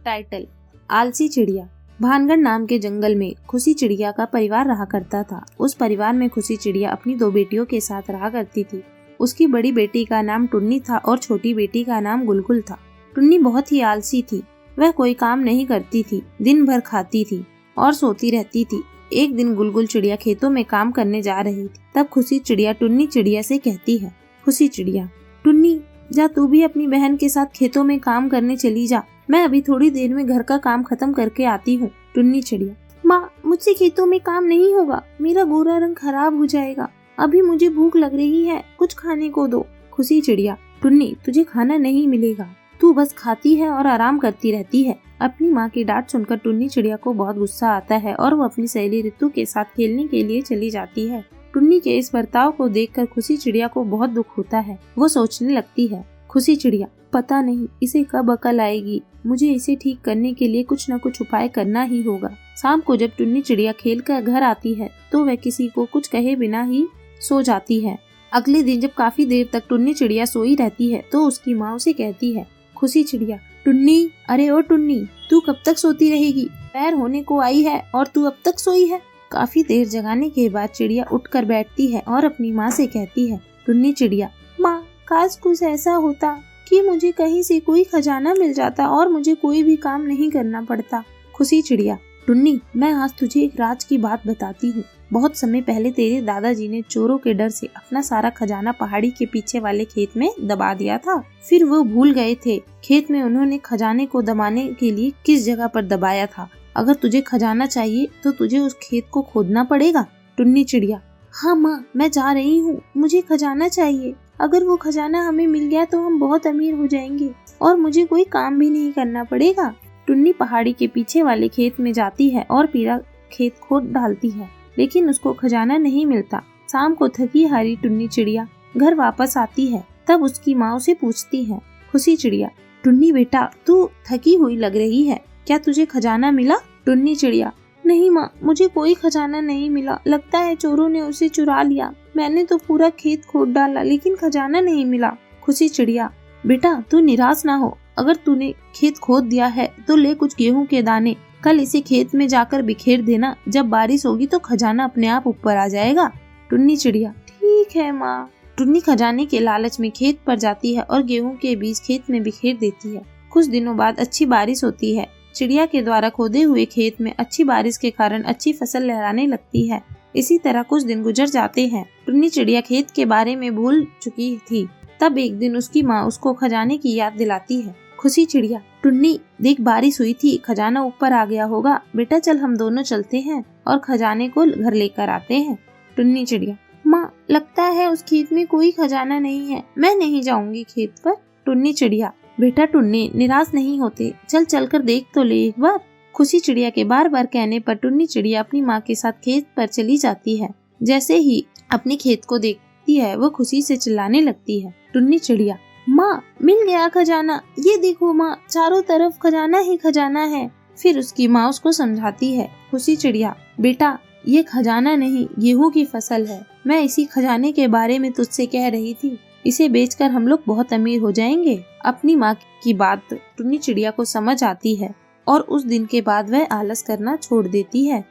Title: आलसी चिड़िया। भानगढ़ नाम के जंगल में खुशी चिड़िया का परिवार रहा करता था। उस परिवार में खुशी चिड़िया अपनी 2 बेटियों के साथ रहा करती थी। उसकी बड़ी बेटी का नाम टुन्नी था और छोटी बेटी का नाम गुलगुल था। टुन्नी बहुत ही आलसी थी। वह कोई काम नहीं करती थी, दिन भर खाती थी और सोती रहती थी। एक दिन गुलगुल चिड़िया खेतों में काम करने जा रही थी। तब खुशी चिड़िया टुन्नी चिड़िया से कहती है: खुशी चिड़िया, टुन्नी जा, तू भी अपनी बहन के साथ खेतों में काम करने चली जा। मैं अभी थोड़ी देर में घर का काम खत्म करके आती हूँ। टुन्नी चिड़िया: माँ, मुझसे खेतों में काम नहीं होगा, मेरा गोरा रंग खराब हो जाएगा। अभी मुझे भूख लग रही है, कुछ खाने को दो। खुशी चिड़िया: टुन्नी, तुझे खाना नहीं मिलेगा, तू बस खाती है और आराम करती रहती है। अपनी माँ की डांट सुनकर टुन्नी चिड़िया को बहुत गुस्सा आता है और वो अपनी सहेली रितु के साथ खेलने के लिए चली जाती है। टुन्नी के इस बर्ताव को देखकर खुशी चिड़िया को बहुत दुख होता है। वो सोचने लगती है: खुशी चिड़िया, पता नहीं इसे कब अकल आएगी। मुझे इसे ठीक करने के लिए कुछ न कुछ उपाय करना ही होगा। शाम को जब टुन्नी चिड़िया खेल कर घर आती है तो वह किसी को कुछ कहे बिना ही सो जाती है। अगले दिन जब काफी देर तक टुन्नी चिड़िया सोई रहती है तो उसकी माँ उसे कहती है: खुशी चिड़िया, टुन्नी, अरे ओ टुन्नी, तू कब तक सोती रहेगी? पैर होने को आई है और तू अब तक सोई है। काफी देर जगाने के बाद चिड़िया उठकर बैठती है और अपनी माँ से कहती है: टुन्नी चिड़िया, माँ, काश कुछ ऐसा होता कि मुझे कहीं से कोई खजाना मिल जाता और मुझे कोई भी काम नहीं करना पड़ता। खुशी चिड़िया: टुन्नी, मैं आज तुझे एक राज की बात बताती हूँ। बहुत समय पहले तेरे दादाजी ने चोरों के डर से अपना सारा खजाना पहाड़ी के पीछे वाले खेत में दबा दिया था। फिर वो भूल गए थे खेत में उन्होंने खजाने को दबाने के लिए किस जगह पर दबाया था। अगर तुझे खजाना चाहिए तो तुझे उस खेत को खोदना पड़ेगा। टुन्नी चिड़िया: हाँ माँ, मैं जा रही हूँ, मुझे खजाना चाहिए। अगर वो खजाना हमें मिल गया तो हम बहुत अमीर हो जाएंगे और मुझे कोई काम भी नहीं करना पड़ेगा। टुन्नी पहाड़ी के पीछे वाले खेत में जाती है और पूरा खेत खोद डालती है, लेकिन उसको खजाना नहीं मिलता। शाम को थकी हारी टुन्नी चिड़िया घर वापस आती है। तब उसकी माँ उसे पूछती है: खुशी चिड़िया, टुन्नी बेटा, तू थकी हुई लग रही है, क्या तुझे खजाना मिला? टुन्नी चिड़िया: नहीं माँ, मुझे कोई खजाना नहीं मिला, लगता है चोरों ने उसे चुरा लिया। मैंने तो पूरा खेत खोद डाला लेकिन खजाना नहीं मिला। खुशी चिड़िया: बेटा, तू निराश ना हो, अगर तूने खेत खोद दिया है तो ले कुछ गेहूं के दाने, कल इसे खेत में जाकर बिखेर देना। जब बारिश होगी तो खजाना अपने आप ऊपर आ जाएगा। टुन्नी चिड़िया: ठीक है माँ। टुन्नी खजाने के लालच में खेत पर जाती है और गेहूं के बीज खेत में बिखेर देती है। कुछ दिनों बाद अच्छी बारिश होती है। चिड़िया के द्वारा खोदे हुए खेत में अच्छी बारिश के कारण अच्छी फसल लहराने लगती है। इसी तरह कुछ दिन गुजर जाते हैं। टुन्नी चिड़िया खेत के बारे में भूल चुकी थी। तब एक दिन उसकी माँ उसको खजाने की याद दिलाती है। खुशी चिड़िया: टुन्नी, देख, बारिश हुई थी, खजाना ऊपर आ गया होगा। बेटा चल, हम दोनों चलते हैं और खजाने को घर लेकर आते हैं। टुन्नी चिड़िया: माँ, लगता है उस खेत में कोई खजाना नहीं है, मैं नहीं जाऊंगी खेत पर। टुन्नी चिड़िया: बेटा टुन्नी, निराश नहीं होते, चल चल कर देख तो ले एक बार। खुशी चिड़िया के बार बार कहने पर टुन्नी चिड़िया अपनी माँ के साथ खेत पर चली जाती है। जैसे ही अपने खेत को देखती है वो खुशी से चिल्लाने लगती है। टुन्नी चिड़िया: माँ, मिल गया खजाना, ये देखो माँ, चारों तरफ खजाना ही खजाना है। फिर उसकी माँ उसको समझाती है। खुशी चिड़िया: बेटा, ये खजाना नहीं, गेहूं की फसल है। मैं इसी खजाने के बारे में तुझसे कह रही थी, इसे बेचकर हम लोग बहुत अमीर हो जाएंगे। अपनी माँ की बात टुन्नी चिड़िया को समझ आती है और उस दिन के बाद वह आलस करना छोड़ देती है।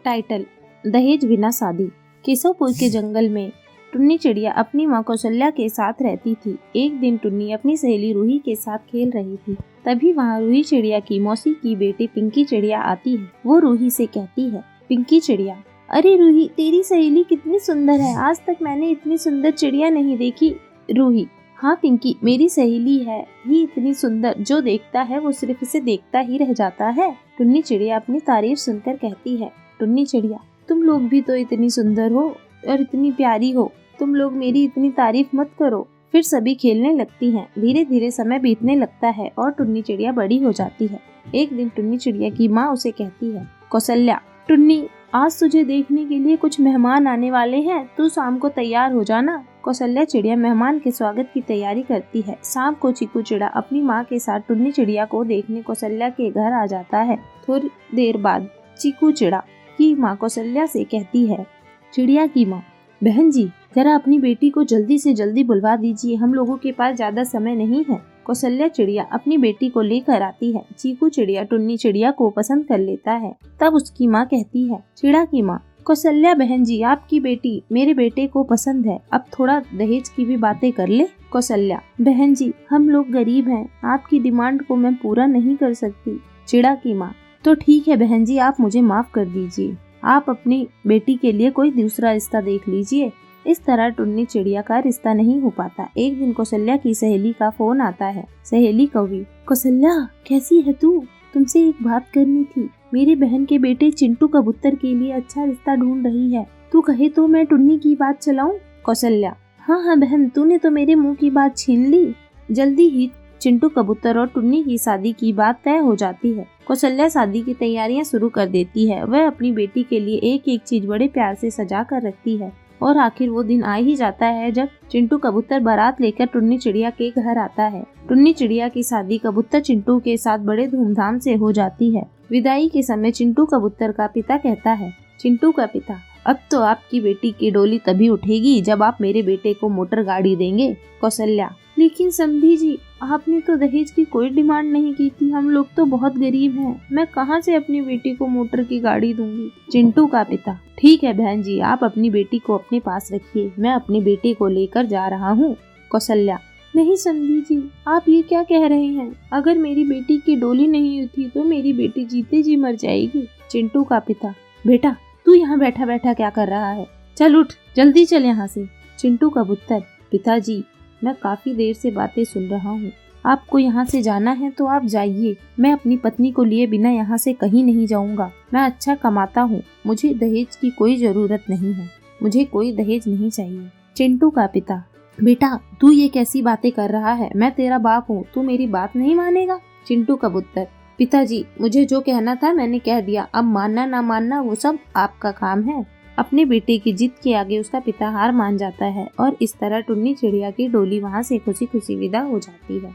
टाइटल: दहेज बिना शादी। केशवपुर के जंगल में टुन्नी चिड़िया अपनी माँ कौशल्या के साथ रहती थी। एक दिन टुन्नी अपनी सहेली रूही के साथ खेल रही थी। तभी वहाँ रूही चिड़िया की मौसी की बेटी पिंकी चिड़िया आती है। वो रूही से कहती है: पिंकी चिड़िया, अरे रूही, तेरी सहेली कितनी सुंदर है, आज तक मैंने इतनी सुंदर चिड़िया नहीं देखी। रूही: हाँ पिंकी, मेरी सहेली है ही इतनी सुंदर, जो देखता है वो सिर्फ इसे देखता ही रह जाता है। टुन्नी चिड़िया अपनी तारीफ सुनकर कहती है: टुन्नी चिड़िया, तुम लोग भी तो इतनी सुंदर हो और इतनी प्यारी हो, तुम लोग मेरी इतनी तारीफ मत करो। फिर सभी खेलने लगती हैं। धीरे धीरे समय बीतने लगता है और टुन्नी चिड़िया बड़ी हो जाती है। एक दिन टुन्नी चिड़िया की माँ उसे कहती है: कौशल्या, टुन्नी, आज तुझे देखने के लिए कुछ मेहमान आने वाले हैं, तू शाम को तैयार हो जाना। कौशल्या चिड़िया मेहमान के स्वागत की तैयारी करती है। शाम को चीकू चिड़ा अपनी माँ के साथ टुन्नी चिड़िया को देखने कौशल्या के घर आ जाता है। थोड़ी देर बाद चीकू चिड़ा की माँ कौशल्या से कहती है: चिड़िया की माँ, बहन जी, जरा अपनी बेटी को जल्दी से जल्दी बुलवा दीजिए, हम लोगों के पास ज्यादा समय नहीं है। कौशल्या चिड़िया अपनी बेटी को लेकर आती है। चीकू चिड़िया टुन्नी चिड़िया को पसंद कर लेता है। तब उसकी माँ कहती है, चिड़ा की माँ, कौशल्या बहन जी, आपकी बेटी मेरे बेटे को पसंद है, अब थोड़ा दहेज की भी बातें कर ले। कौशल्या, बहन जी हम लोग गरीब हैं, आपकी डिमांड को मैं पूरा नहीं कर सकती। चिड़ा की माँ, तो ठीक है बहन जी, आप मुझे माफ कर दीजिए, आप अपनी बेटी के लिए कोई दूसरा रिश्ता देख लीजिए। इस तरह टुन्नी चिड़िया का रिश्ता नहीं हो पाता। एक दिन कौशल्या की सहेली का फोन आता है। सहेली कौवी, कौशल्या कैसी है तू, तुमसे एक बात करनी थी। मेरी बहन के बेटे चिंटू कबूतर के लिए अच्छा रिश्ता ढूंढ रही है, तू कहे तो मैं टुन्नी की बात चलाऊं। कौशल्या, हाँ हाँ बहन, तूने तो मेरे मुंह की बात छीन ली। जल्दी ही चिंटू कबूतर और टुन्नी की शादी की बात तय हो जाती है। कौशल्या शादी की तैयारियां शुरू कर देती है। वह अपनी बेटी के लिए एक एक चीज बड़े प्यार से सजा कर रखती है और आखिर वो दिन आ ही जाता है जब चिंटू कबूतर बारात लेकर टुन्नी चिड़िया के घर आता है। टुन्नी चिड़िया की शादी कबूतर चिंटू के साथ बड़े धूमधाम से हो जाती है। विदाई के समय चिंटू कबूतर का पिता कहता है, चिंटू का पिता, अब तो आपकी बेटी की डोली तभी उठेगी जब आप मेरे बेटे को मोटर गाड़ी देंगे। कौशल्या, लेकिन समधी जी, आपने तो दहेज की कोई डिमांड नहीं की थी, हम लोग तो बहुत गरीब हैं, मैं कहाँ से अपनी बेटी को मोटर की गाड़ी दूंगी। चिंटू का पिता, ठीक है बहन जी, आप अपनी बेटी को अपने पास रखिए, मैं अपने बेटे को लेकर जा रहा हूँ। कौशल्या, नहीं समधी जी, आप ये क्या कह रहे हैं, अगर मेरी बेटी की डोली नहीं उठी तो मेरी बेटी जीते जी मर जाएगी। चिंटू का पिता, बेटा तू यहाँ बैठा बैठा क्या कर रहा है, चल उठ, जल्दी चल यहाँ से। चिंटू कबूतर, पिताजी मैं काफी देर से बातें सुन रहा हूँ, आपको यहाँ से जाना है तो आप जाइए, मैं अपनी पत्नी को लिए बिना यहाँ से कहीं नहीं जाऊँगा, मैं अच्छा कमाता हूँ, मुझे दहेज की कोई जरूरत नहीं है, मुझे कोई दहेज नहीं चाहिए। चिंटू का पिता, बेटा तू ये कैसी बातें कर रहा है, मैं तेरा बाप हूँ, तू मेरी बात नहीं मानेगा। चिंटू कबूतर, पिताजी मुझे जो कहना था मैंने कह दिया, अब मानना ना मानना वो सब आपका काम है। अपने बेटे की जिद के आगे उसका पिता हार मान जाता है और इस तरह टुन्नी चिड़िया की डोली वहाँ से खुशी खुशी विदा हो जाती है।